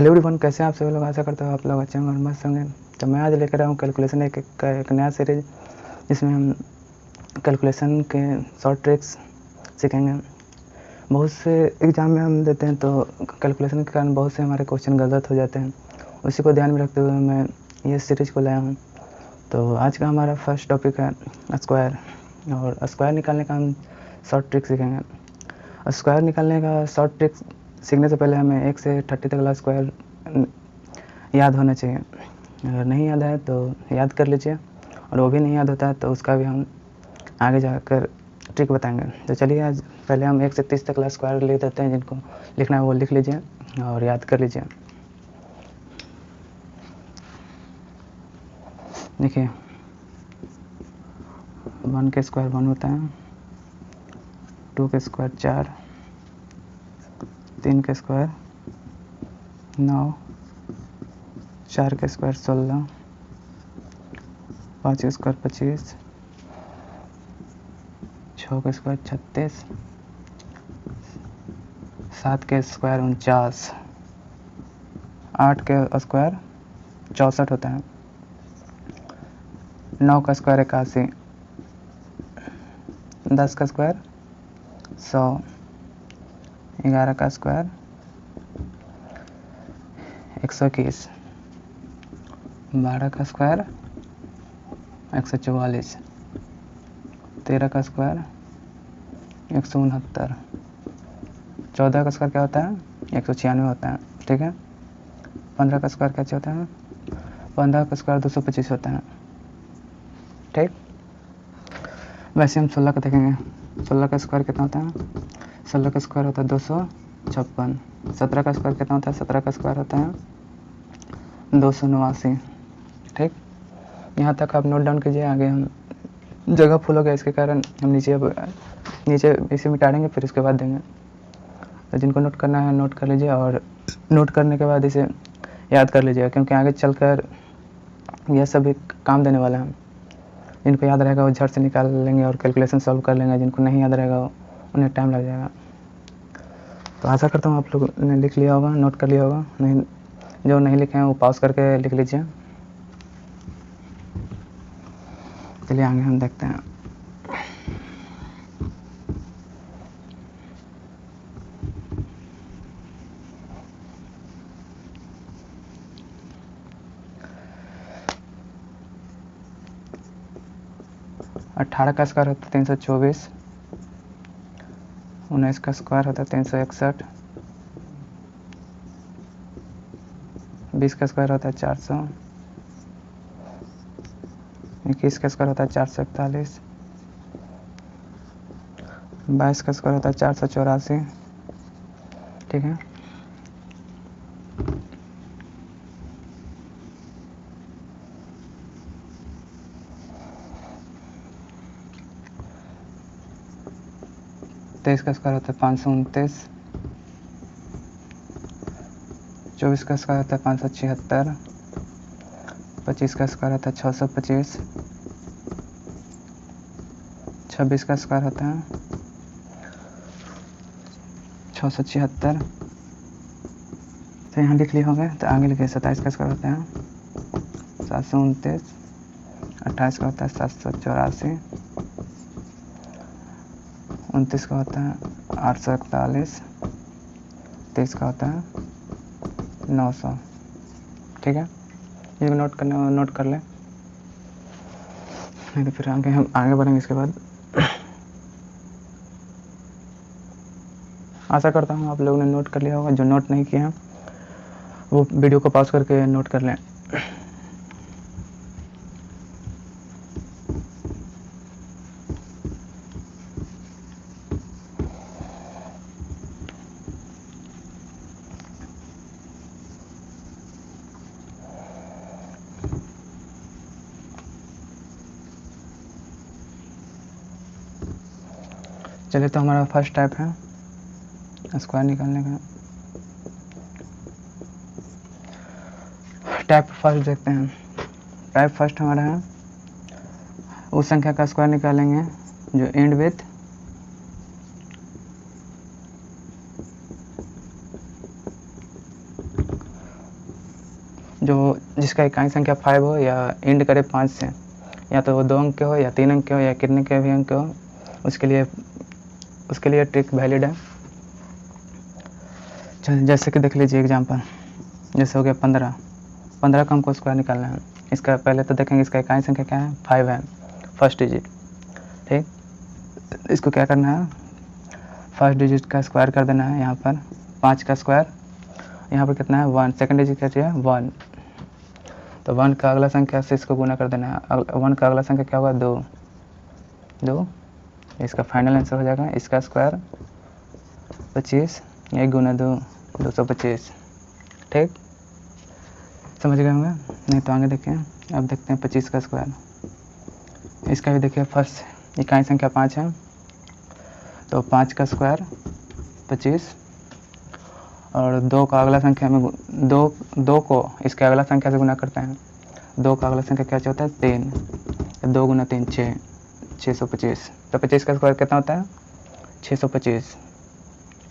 Hello everyone, कैसे हैं आप सभी लोग। आशा करता हूँ आप लोग अच्छे होंगे और मस्त होंगे। तो मैं आज लेकर आया हूँ कैलकुलेशन एक नया सीरीज, जिसमें हम कैलकुलेशन के शॉर्ट ट्रिक्स सीखेंगे। बहुत से एग्ज़ाम में हम देते हैं तो कैलकुलेशन के कारण बहुत से हमारे क्वेश्चन गलत हो जाते हैं। उसी को ध्यान में रखते हुए मैं ये सीरीज़ को लाया हूँ। तो आज का हमारा फर्स्ट टॉपिक है स्क्वायर, और स्क्वायर निकालने का हम शॉर्ट ट्रिक सीखेंगे। स्क्वायर निकालने का शॉर्ट ट्रिक सीखने से पहले हमें 1 से 30 तक का स्क्वायर याद होना चाहिए। अगर नहीं याद है तो याद कर लीजिए, और वो भी नहीं याद होता है तो उसका भी हम आगे जाकर ट्रिक बताएंगे। तो चलिए आज पहले हम 1 से 30 तक का स्क्वायर लिख देते हैं। जिनको लिखना है वो लिख लीजिए और याद कर लीजिए। देखिए, 1 के स्क्वायर 1 होता है, 2 के स्क्वायर 4, 3 के स्क्वायर 9, 4 के स्क्वायर 16, 5 के स्क्वायर 25, 6 के स्क्वायर 36, 7 के स्क्वायर 49, 8 के स्क्वायर 64 होता है, 9 का स्क्वायर 81, 10 का स्क्वायर 100, 11 का स्क्वायर 121, 12 का स्क्वायर 144, 13 का स्क्वायर 169, 14 का स्क्वायर क्या होता है 196 होता है, ठीक है। 15 का स्क्वायर क्या होता है 15 का स्क्वायर 225 होता है, ठीक। वैसे हम 16 का देखेंगे। 16 का स्क्वायर कितना होता है 16 का स्क्वायर होता है 256। 17 का स्क्वायर कितना होता है 17 का स्क्वायर होता है 289, ठीक। यहाँ तक आप नोट डाउन कीजिए। आगे हम जगह फुल हो गया, इसके कारण हम नीचे इसे मिटा देंगे, फिर उसके बाद देंगे। तो जिनको नोट करना है नोट कर लीजिए, और नोट करने के बाद इसे याद कर लीजिएगा, क्योंकि आगे चलकर यह सभी काम देने वाला है। जिनको याद रहेगा वो झट से निकाल लेंगे और कैलकुलेशन सॉल्व कर लेंगे। जिनको नहीं याद रहेगा उन्हें टाइम लग जाएगा। तो आशा करता हूँ आप लोग ने लिख लिया होगा, नोट कर लिया होगा। नहीं, जो नहीं लिखे हैं वो पॉज करके लिख लीजिए। चलिए आगे हम देखते हैं। अट्ठारह का स्क्वायर होता है 324, 19 का स्क्वायर होता है 361, 20 का स्क्वायर होता है 400, 21 का स्क्वायर होता है 441, 22 का स्क्वायर होता है 484, ठीक है। तेईस का स्क्वायर होता है 529, 24 का स्क्वायर होता है 576, 25 का स्क्वायर होता है 625, 26 का स्क्वायर होता है 676। तो यहाँ लिख लिए होंगे, तो आगे लिखिए। 27 का स्क्वायर होता है 729, 28 का होता है 784, 29 का होता है 841, 30 का होता है 900, ठीक है। ये नोट करना नोट कर लें, नहीं तो फिर आगे हम आगे बढ़ेंगे इसके बाद। आशा करता हूँ आप लोगों ने नोट कर लिया होगा। जो नोट नहीं किए हैं वो वीडियो को पॉज करके नोट कर लें। चलिए, तो हमारा फर्स्ट टाइप है स्क्वायर निकालने का। टाइप फर्स्ट देखते हैं। टाइप फर्स्ट हमारा है, उस संख्या का स्क्वायर निकालेंगे जो एंड विथ जिसका इकाई संख्या 5 हो या एंड करे 5 से, या तो वो 2 अंक के हो या 3 अंक के हो या कितने के भी अंक के हो, उसके लिए ट्रिक वैलिड है। चलिए जैसे कि देख लीजिए एग्जांपल, जैसे हो गया 15 का हमको स्क्वायर निकालना है। इसका पहले तो देखेंगे इसका इकाई संख्या क्या है, 5 है, फर्स्ट डिजिट। ठीक, इसको क्या करना है, फर्स्ट डिजिट का स्क्वायर कर देना है। यहाँ पर 5 का स्क्वायर, यहाँ पर कितना है 1, सेकंड डिजिट क्या है 1, तो 1 का अगला संख्या से इसको गुना कर देना है। 1 का अगला संख्या क्या होगा 2, इसका फाइनल आंसर हो जाएगा इसका स्क्वायर 25, 1 गुना 2 225। ठीक, समझ गए होंगे, नहीं तो आगे देखें। अब देखते हैं 25 का स्क्वायर, इसका भी देखिए फर्स्ट इकाई संख्या 5 है, तो 5 का स्क्वायर 25, और 2 का अगला संख्या में 2 को इसके अगला संख्या से गुना करते हैं। 2 का अगला संख्या क्या होता है 3, 2 गुना 3 6, 625। तो 25 का स्क्वायर कितना होता है 625।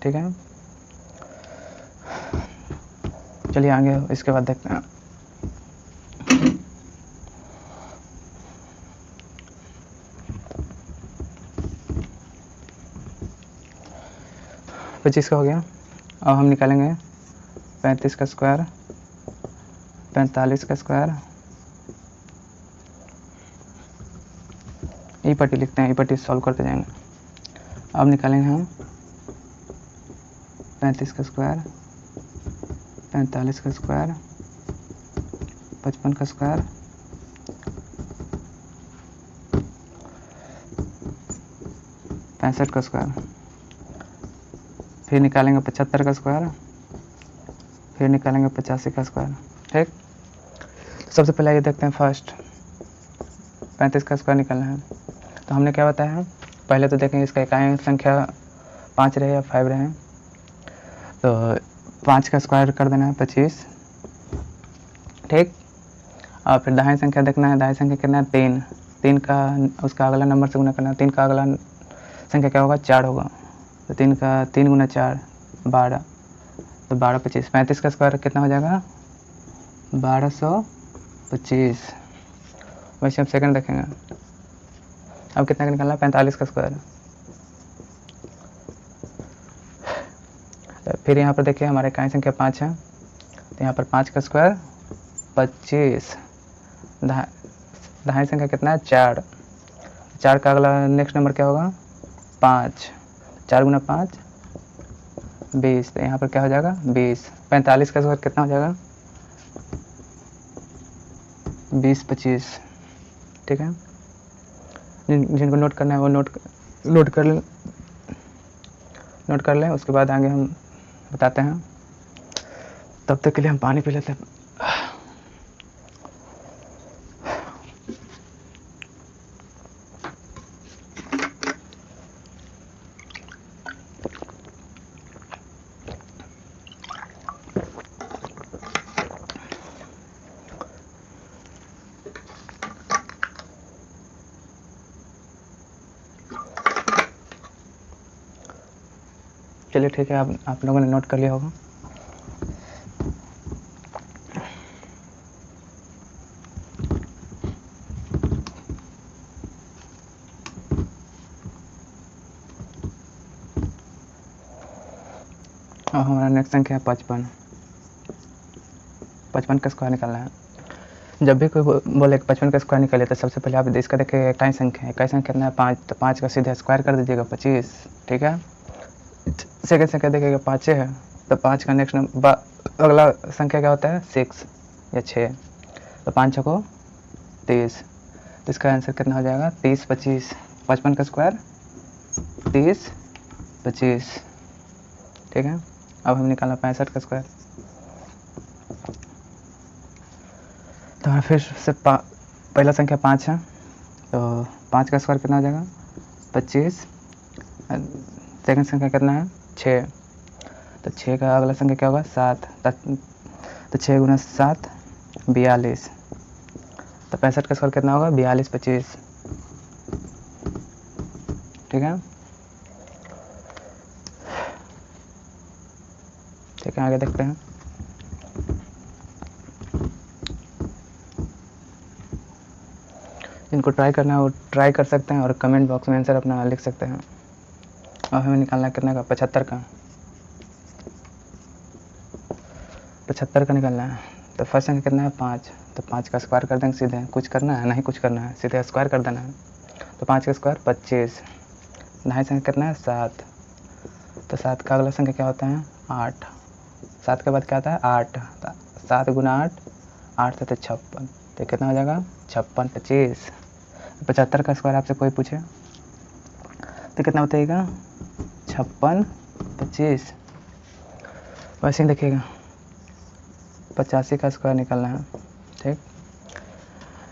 ठीक है, चलिए आगे इसके बाद देखते हैं। पच्चीस का हो गया। अब हम निकालेंगे 35 का स्क्वायर, 45 का स्क्वायर, ई पट्टी लिखते हैं, ई पट्टी सॉल्व करते जाएंगे। अब निकालेंगे हम 35 का स्क्वायर, 45 का स्क्वायर, 55 का स्क्वायर, 65 का स्क्वायर, फिर निकालेंगे 75 का स्क्वायर, फिर निकालेंगे 85 का स्क्वायर। ठीक, सबसे पहले ये देखते हैं फर्स्ट 35 का स्क्वायर निकालना है। तो हमने क्या बताया है, पहले तो देखेंगे इसका इकाई संख्या 5 रहे या 5 रहे। तो 5 का स्क्वायर कर देना है 25। ठीक, और फिर दाहिनी संख्या देखना है, दाहिनी संख्या कितना है 3 का उसका अगला नंबर से गुना करना है। 3 का अगला संख्या क्या होगा 4 होगा, तो 3 का 3 गुना 4 12, तो 12 25। 35 का स्क्वायर कितना हो जाएगा 1225। वैसे हम सेकंड देखेंगे। अब कितना का निकालना है 45 का स्क्वायर। फिर यहाँ पर देखिए हमारे इकाई संख्या 5 है, तो यहाँ पर 5 का स्क्वायर 25, दाहिनी संख्या कितना है 4, 4 का अगला नेक्स्ट नंबर क्या होगा 5, 4 गुना 5 20, तो यहाँ पर क्या हो जाएगा 20। 45 का स्क्वायर कितना हो जाएगा 20 25। ठीक है, जिनको नोट करना है वो नोट कर लें, उसके बाद आगे हम बताते हैं। तब तक के लिए हम पानी पी लेते हैं। चलिए ठीक है, आप लोगों ने नोट कर लिया होगा। और हमारा नेक्स्ट संख्या है 55। 55 का स्क्वायर निकालना है। जब भी कोई बोले 55 का स्क्वायर निकाले तो सबसे पहले आप इसका देखिए इकाई संख्या कितना है 5, तो 5 का सीधा स्क्वायर कर दीजिएगा 25। ठीक है, सेकंड संख्या देखिएगा 5 है, तो 5 का नेक्स्ट नंबर अगला संख्या क्या होता है 6 या 6, तो 5 6 को 30, तो इसका आंसर कितना हो जाएगा 30 25। 55 का स्क्वायर 30 25। ठीक है, अब हम निकालना 65 का स्क्वायर। तो फिर से पहला संख्या 5 है, तो 5 का स्क्वायर कितना हो जाएगा 25। सेकंड संख्या कितना है 6, तो 6 का अगला संख्या क्या होगा 7, तो 6 गुना 7 42, तो 65 का स्क्वायर कितना होगा 42 25। ठीक है, आगे देखते हैं। जिनको ट्राई करना है वो ट्राई कर सकते हैं और कमेंट बॉक्स में आंसर अपना लिख सकते हैं। अब हमें निकालना है कितना का, 75 का। 75 का निकालना है। तो फर्स्ट संख्या कितना है, 5। तो 5 का स्क्वायर कर देंगे सीधे। कुछ करना है नहीं, कुछ करना है, सीधे स्क्वायर कर देना है। तो 5 का स्क्वायर 25। नया संख्या कितना है, 7। तो 7 का अगला संख्या क्या होता है, 8। 7 के बाद क्या आता है, 8। 7 गुना 8, 8 से 56। तो कितना हो जाएगा, 56 25। 75 का स्क्वायर आपसे कोई पूछे तो कितना बताइएगा, 56 25। वैसे ही देखिएगा 85 का स्क्वायर निकालना है। ठीक,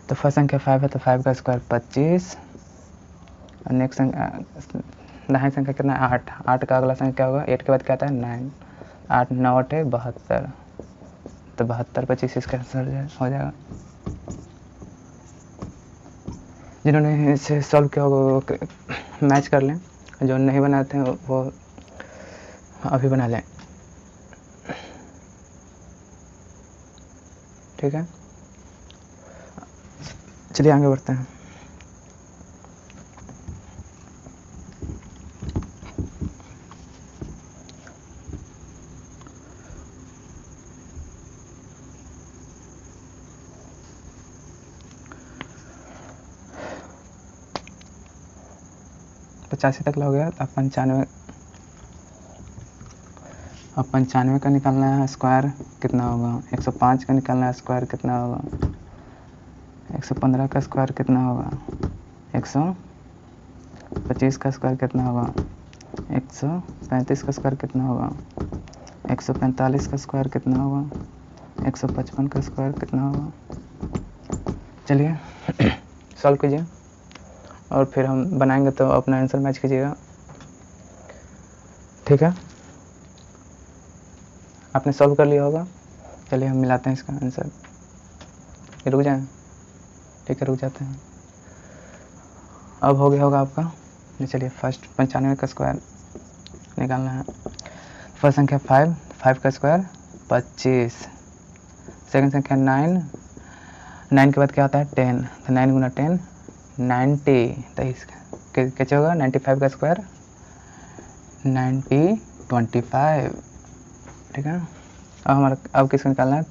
तो फर्स्ट संख्या 5 है तो 5 का स्क्वायर 25। और नेक्स्ट संख्या, नया संख्या कितना है, 8। 8 का अगला संख्या क्या होगा, 8 के बाद क्या आता है, 9। 8 9 8 72। तो 72 25 इसका आंसर हो जाएगा। जिन्होंने इसे सॉल्व किया होगा वो मैच कर लें, जो नहीं बनाते हैं वो अभी बना लें। ठीक है, चलिए आगे बढ़ते हैं। पचासी तक हो गया। अब 95, अब 95 का निकालना है स्क्वायर कितना होगा, 105 का निकालना है स्क्वायर कितना होगा, 115 का स्क्वायर कितना होगा, 125 का स्क्वायर कितना होगा, 135 का स्क्वायर कितना होगा, 145 का स्क्वायर कितना होगा, 155 का स्क्वायर कितना होगा। चलिए सॉल्व कीजिए और फिर हम बनाएंगे तो अपना आंसर मैच कीजिएगा। ठीक है, आपने सॉल्व कर लिया होगा। चलिए हम मिलाते हैं इसका आंसर। रुक जाएं, ठीक है रुक जाते हैं। अब हो गया होगा आपका। चलिए फर्स्ट 95 का स्क्वायर निकालना है। फर्स्ट संख्या 5, 5 का स्क्वायर 25। सेकंड संख्या 9, 9 के बाद क्या होता है, 10। तो 9 गुना 10 90। तो इसका कैसे होगा, 95 का स्क्वायर 90 25। ठीक है, अब किसका निकालना है,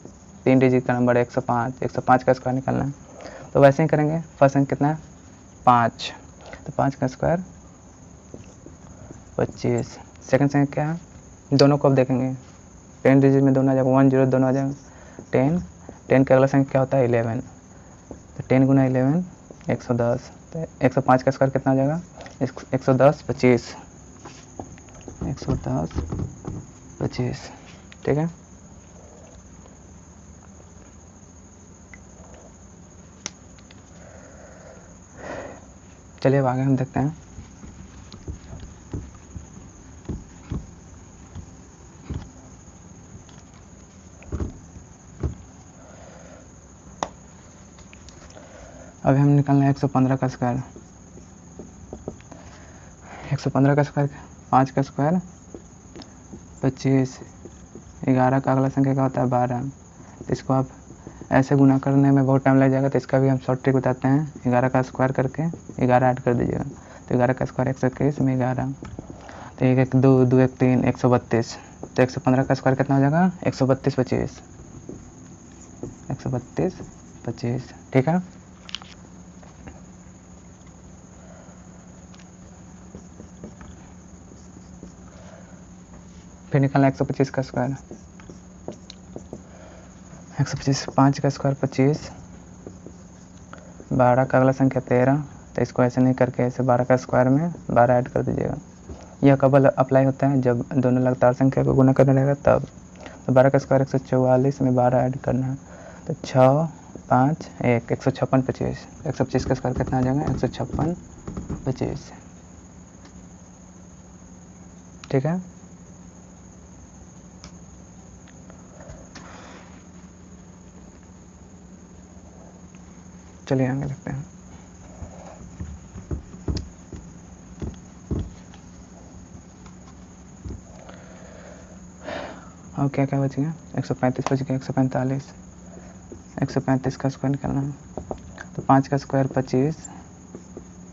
3 डिजिट का नंबर 105। 105 का स्क्वायर निकालना है। तो वैसे ही करेंगे। फर्स्ट संख्या कितना है, 5। तो 5 का स्क्वायर 25। सेकंड संख्या क्या है, दोनों को अब देखेंगे। 10 डिजिट में दोनों आ जाएगा, 1 0 दोनों आ जाएगा। 10 10 का अगला संख्या क्या होता है, 11। तो 10 गुना 11 110। तो 105 का स्क्वायर कितना आ जाएगा, 110 25। 110 25। ठीक है, चलिए अब आगे हम देखते हैं। अभी हम निकालना है 115 का स्क्वायर। 115 का स्क्वायर 5 का स्क्वायर 25। 11 का अगला संख्या क्या होता है, 12। तो इसको आप ऐसे गुना करने में बहुत टाइम लग जाएगा, तो इसका भी हम शॉर्ट ट्रिक बताते हैं। 11 का स्क्वायर करके 11 ऐड कर दीजिएगा। तो 11 का स्क्वायर 121 में 11। तो 1 1 2 2 1 3 132। तो 115 का स्क्वायर कितना हो जाएगा, 132 25। 132 25। ठीक है, फिर निकालना 125 का स्क्वायर। 125 5 का स्क्वायर 25। 12 का अगला संख्या 13। तो इसको ऐसे नहीं करके ऐसे 12 का स्क्वायर में 12 ऐड कर दीजिएगा। यह कब अप्लाई होता है, जब दोनों लगातार संख्या को गुना करना रहेगा तब। तो 12 का स्क्वायर 144 में 12 ऐड करना है। तो 6 5 1 156 25। 125 का स्क्वायर कितना आ जाएगा, 156 25। ठीक है, चलिए आगे देखते हैं। और क्या क्या बच गया, 135 बच गया, 145। 135 का स्क्वायर निकालना है। तो 5 का स्क्वायर 25,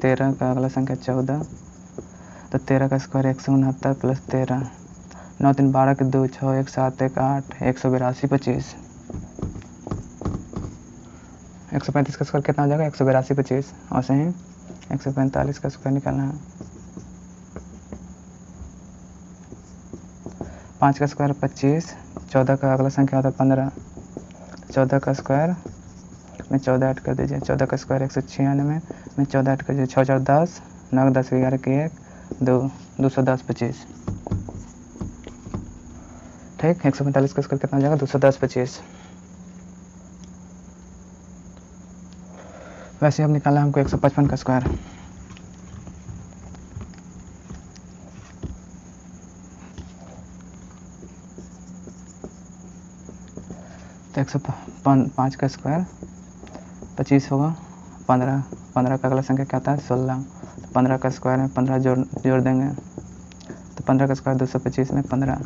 13 का अगला संख्या 14, तो 13 का स्क्वायर 169 प्लस 13, 9 3 12 के 2 6 1 7 1 8 182 25, 135 का स्क्वायर कितना हो जाएगा 182 25, और से ही 145 का स्क्वायर निकालना है। 5 का स्क्वायर 25, 14 का अगला संख्या होता है 15, 14 का स्क्वायर में 14 ऐड कर दीजिए, 14 का स्क्वायर 196 में 14 ऐड कर दीजिए, 6 4 10, 9 10 11 के 1 2 210 25, ठीक। 145 का स्क्वायर कितना हो जाएगा 210 25। वैसे अब निकालना हमको 155 का स्क्वायर, तो 105 का स्क्वायर 25 होगा, 15 का अगला संख्या क्या आता है 16, तो 15 का स्क्वायर में 15 जोड़ देंगे, तो 15 का स्क्वायर 225 में 15,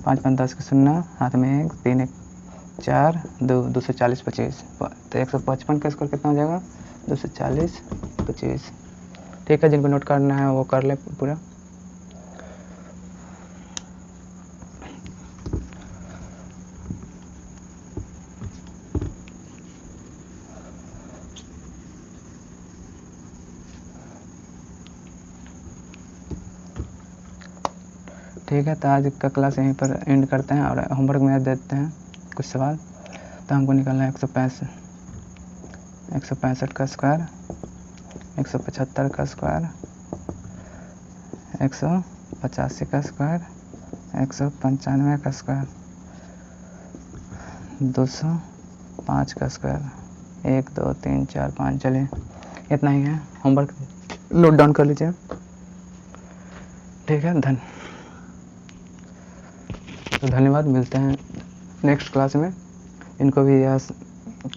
5 5 10 का 0, हाथ में 1 3 1 4 2 240 25, तो 155 का स्क्वायर कितना हो जाएगा 240 25, ठीक है। जिनको नोट करना है वो कर ले पूरा। ठीक है, तो आज का क्लास यहीं पर एंड करते हैं और होमवर्क में देते हैं कुछ सवाल। तो हमको निकालना है 165 का स्क्वायर, 175 का स्क्वायर, 185 का स्क्वायर, 195 का स्क्वायर, 205 का स्क्वायर, 1 2 3 4 5, चलिए इतना ही है। होमवर्क नोट डाउन कर लीजिए, ठीक है। तो धन्यवाद, मिलते हैं नेक्स्ट क्लास में। इनको भी यह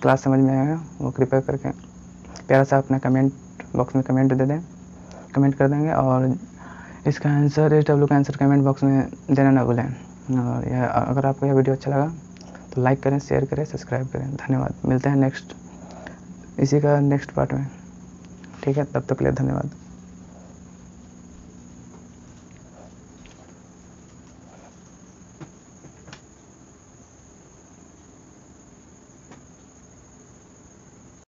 क्लास समझ में आएगा वो कृपया करके प्यारा सा अपना कमेंट बॉक्स में कमेंट दे दें, कमेंट कर देंगे, और इसका आंसर SW का आंसर कमेंट बॉक्स में देना ना भूलें। और यह अगर आपको यह वीडियो अच्छा लगा तो लाइक करें, शेयर करें, सब्सक्राइब करें। धन्यवाद, मिलते हैं इसी का नेक्स्ट पार्ट में, ठीक है। तब तक के लिए धन्यवाद।